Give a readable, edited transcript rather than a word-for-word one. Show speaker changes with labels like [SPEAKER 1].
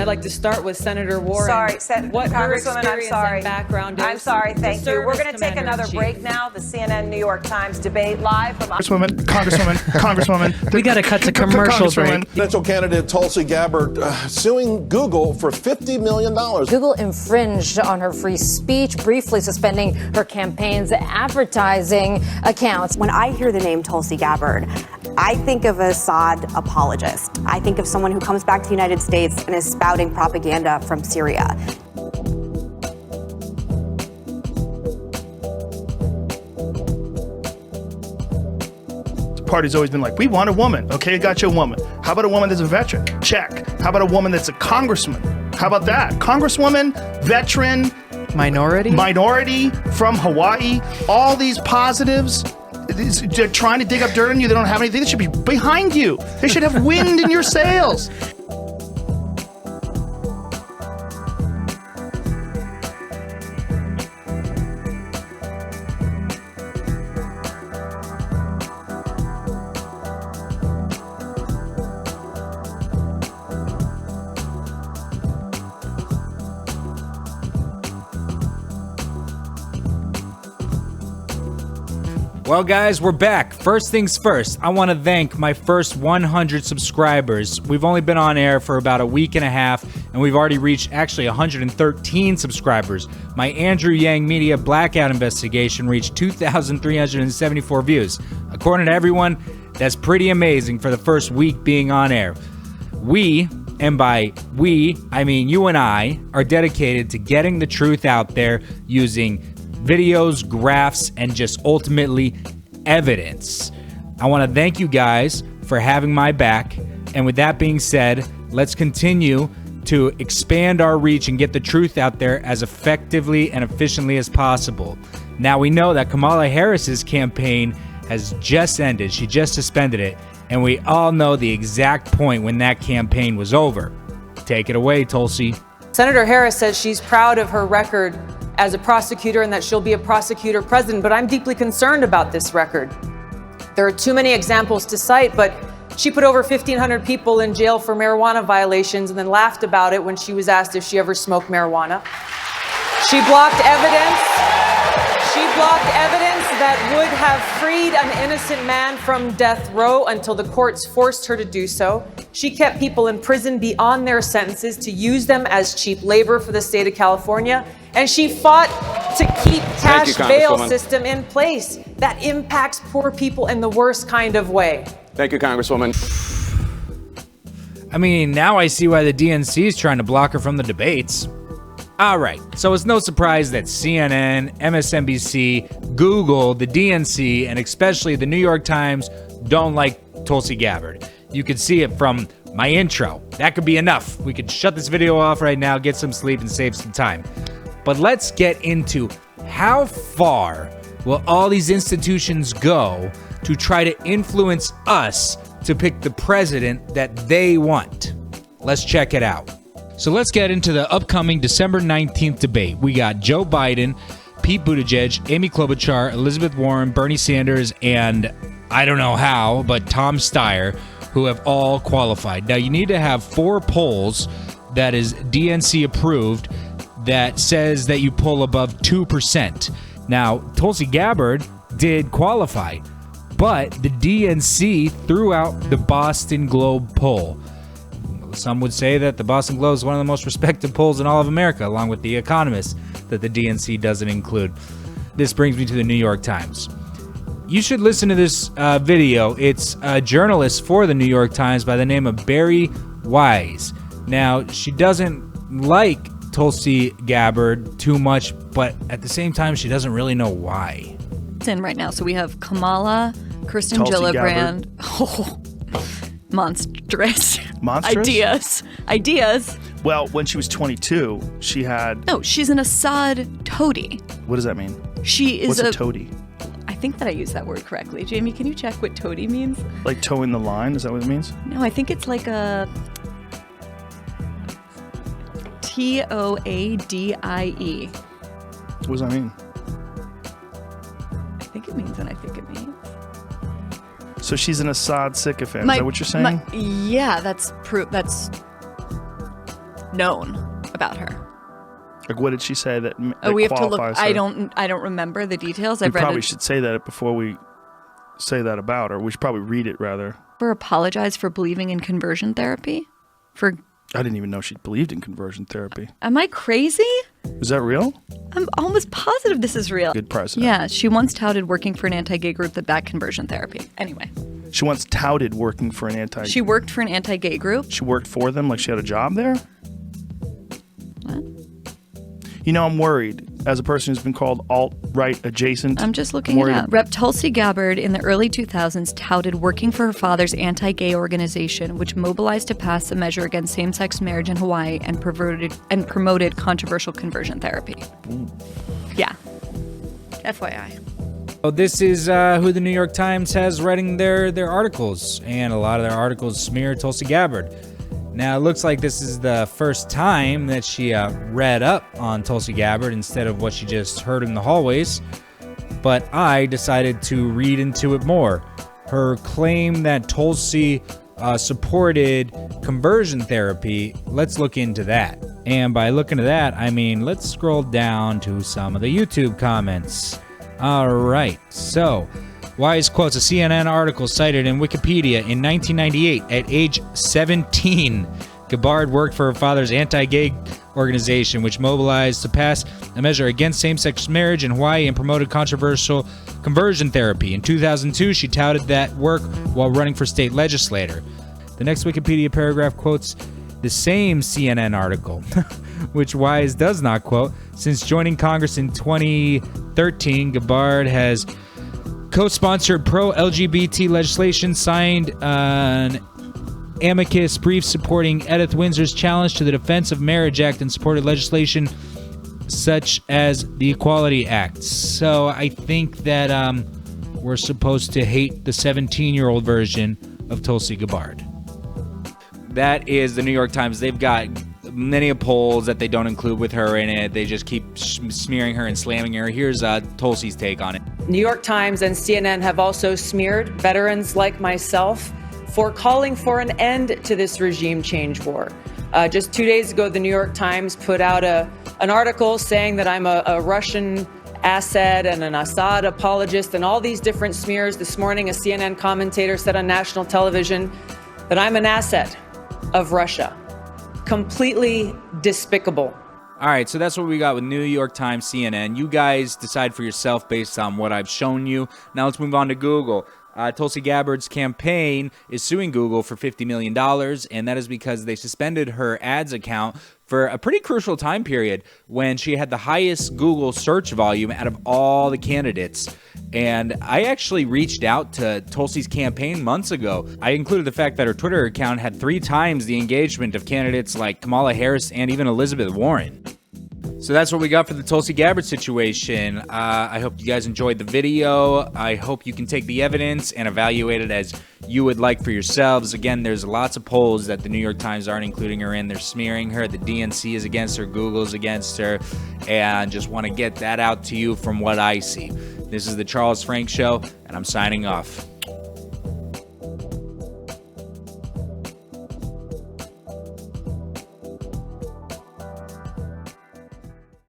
[SPEAKER 1] I'd like to start with Senator Warren.
[SPEAKER 2] Sorry,
[SPEAKER 1] what her
[SPEAKER 2] Congresswoman, I'm
[SPEAKER 1] experience
[SPEAKER 2] sorry.
[SPEAKER 1] and background is.
[SPEAKER 2] I'm sorry, thank you. We're going to take another
[SPEAKER 1] Commander-in-Chief.
[SPEAKER 2] break now. The CNN New York Times debate live from
[SPEAKER 3] Congresswoman.
[SPEAKER 4] We got to cut to commercial break.
[SPEAKER 5] Presidential candidate Tulsi Gabbard suing Google for $50 million.
[SPEAKER 6] Google infringed on her free speech, briefly suspending her campaign's advertising accounts.
[SPEAKER 7] When I hear the name Tulsi Gabbard, I think of a Assad apologist. I think of someone who comes back to the United States and is spouting propaganda from Syria.
[SPEAKER 3] The party's always been like, we want a woman. Okay, got you a woman. How about a woman that's a veteran? Check. How about a woman that's a congressman? How about that? Congresswoman, veteran, minority from Hawaii. All these positives. They're trying to dig up dirt on you. They don't have anything. They should be behind you. They should have wind in your sails.
[SPEAKER 4] Well, guys, we're back. First things first, I want to thank my first 100 subscribers. We've only been on air for about a week and a half, and we've already reached actually 113 subscribers. My Andrew Yang Media Blackout investigation reached 2,374 views. According to everyone, that's pretty amazing for the first week being on air. We, and by we, I mean you and I, are dedicated to getting the truth out there using videos, graphs, and just ultimately evidence. I want to thank you guys for having my back. And with that being said, let's continue to expand our reach and get the truth out there as effectively and efficiently as possible. Now we know that Kamala Harris's campaign has just ended. She just suspended it. And we all know the exact point when that campaign was over. Take it away, Tulsi.
[SPEAKER 1] Senator Harris says she's proud of her record as a prosecutor and that she'll be a prosecutor president, but I'm deeply concerned about this record. There are too many examples to cite, but she put over 1,500 people in jail for marijuana violations and then laughed about it when she was asked if she ever smoked marijuana. She blocked evidence. She blocked evidence that would have freed an innocent man from death row until the courts forced her to do so. She kept people in prison beyond their sentences to use them as cheap labor for the state of California. And she fought to keep cash bail system in place that impacts poor people in the worst kind of way.
[SPEAKER 8] Thank you, Congresswoman.
[SPEAKER 4] I mean, now I see why the DNC is trying to block her from the debates. All right, so it's no surprise that CNN, MSNBC, Google, the DNC, and especially the New York Times don't like Tulsi Gabbard. You could see it from my intro. That could be enough. We could shut this video off right now, get some sleep, and save some time. But let's get into how far will all these institutions go to try to influence us to pick the president that they want. Let's check it out. So let's get into the upcoming December 19th debate. We got Joe Biden, Pete Buttigieg, Amy Klobuchar, Elizabeth Warren, Bernie Sanders, and I don't know how, but Tom Steyer, who have all qualified. Now, you need to have 4 polls that is DNC approved that says that you pull above 2%. Now, Tulsi Gabbard did qualify, but the DNC threw out the Boston Globe poll. Some would say that the Boston Globe is one of the most respected polls in all of America, along with The Economist, that the DNC doesn't include. This brings me to the New York Times. You should listen to this video. It's a journalist for the New York Times by the name of Barry Wise. Now, she doesn't like Tulsi Gabbard too much, but at the same time, she doesn't really know why.
[SPEAKER 9] It's in right now. So we have Kamala, Kirsten
[SPEAKER 3] Tulsi
[SPEAKER 9] Gillibrand. Oh, monstrous.
[SPEAKER 3] Monstrous?
[SPEAKER 9] Ideas.
[SPEAKER 3] Well, when she was 22, she had...
[SPEAKER 9] No, she's an Assad toady.
[SPEAKER 3] What does that mean?
[SPEAKER 9] She is
[SPEAKER 3] What's a toady?
[SPEAKER 9] I think that I used that word correctly. Jamie, can you check what toady means?
[SPEAKER 3] Like towing the line? Is that what it means?
[SPEAKER 9] No, I think it's like a... Toadie.
[SPEAKER 3] What does that mean?
[SPEAKER 9] I think it means what I think it means.
[SPEAKER 3] So she's an Assad sycophant. Is that what you're saying?
[SPEAKER 9] Yeah, that's proof. That's known about her.
[SPEAKER 3] Like, what did she say that,
[SPEAKER 9] We have to look.
[SPEAKER 3] qualifies her?
[SPEAKER 9] I don't remember the details.
[SPEAKER 3] We
[SPEAKER 9] I've read
[SPEAKER 3] probably
[SPEAKER 9] it.
[SPEAKER 3] should say that before we say that about her. We should probably read it rather.
[SPEAKER 9] Apologize for believing in conversion therapy.
[SPEAKER 3] I didn't even know she believed in conversion therapy.
[SPEAKER 9] Am I crazy?
[SPEAKER 3] Is that real?
[SPEAKER 9] I'm almost positive this is real.
[SPEAKER 3] Good precedent.
[SPEAKER 9] Yeah, she once touted working for an anti-gay group that backed conversion therapy. Anyway.
[SPEAKER 3] She once touted working for an anti.
[SPEAKER 9] She worked for an anti-gay group.
[SPEAKER 3] She worked for them, like she had a job there.
[SPEAKER 9] What?
[SPEAKER 3] You know, I'm worried as a person who's been called alt-right adjacent.
[SPEAKER 9] I'm just looking it up. Rep. Tulsi Gabbard in the early 2000s touted working for her father's anti-gay organization, which mobilized to pass a measure against same-sex marriage in Hawaii and promoted controversial conversion therapy. Yeah. FYI.
[SPEAKER 4] Oh, this is who the New York Times has writing their articles, and a lot of their articles smear Tulsi Gabbard. Now, it looks like this is the first time that she read up on Tulsi Gabbard instead of what she just heard in the hallways, but I decided to read into it more. Her claim that Tulsi supported conversion therapy, let's look into that. And by looking at that, I mean, let's scroll down to some of the YouTube comments. All right, so Wise quotes a CNN article cited in Wikipedia in 1998. At age 17, Gabbard worked for her father's anti-gay organization, which mobilized to pass a measure against same-sex marriage in Hawaii and promoted controversial conversion therapy. In 2002, she touted that work while running for state legislator. The next Wikipedia paragraph quotes the same CNN article, which Wise does not quote. Since joining Congress in 2013, Gabbard has co-sponsored pro-LGBT legislation, signed an amicus brief supporting Edith Windsor's challenge to the Defense of Marriage Act, and supported legislation such as the Equality Act. So I think that we're supposed to hate the 17-year-old version of Tulsi Gabbard. That is the New York Times. They've got many polls that they don't include with her in it. They just keep smearing her and slamming her. Here's Tulsi's take on it.
[SPEAKER 1] New York Times and CNN have also smeared veterans like myself for calling for an end to this regime change war. Just 2 days ago, the New York Times put out an article saying that I'm a Russian asset and an Assad apologist and all these different smears. This morning, a CNN commentator said on national television that I'm an asset of Russia. Completely despicable.
[SPEAKER 4] All right, so that's what we got with New York Times, CNN. You guys decide for yourself based on what I've shown you. Now let's move on to Google. Tulsi Gabbard's campaign is suing Google for $50 million, and that is because they suspended her ads account for a pretty crucial time period when she had the highest Google search volume out of all the candidates. And I actually reached out to Tulsi's campaign months ago. I included the fact that her Twitter account had 3 times the engagement of candidates like Kamala Harris and even Elizabeth Warren. So that's what we got for the Tulsi Gabbard situation. I hope you guys enjoyed the video. I hope you can take the evidence and evaluate it as you would like for yourselves. Again, there's lots of polls that the New York Times aren't including her in. They're smearing her. The DNC is against her. Google's against her. And just want to get that out to you from what I see. This is the Charles Frank Show, and I'm signing off.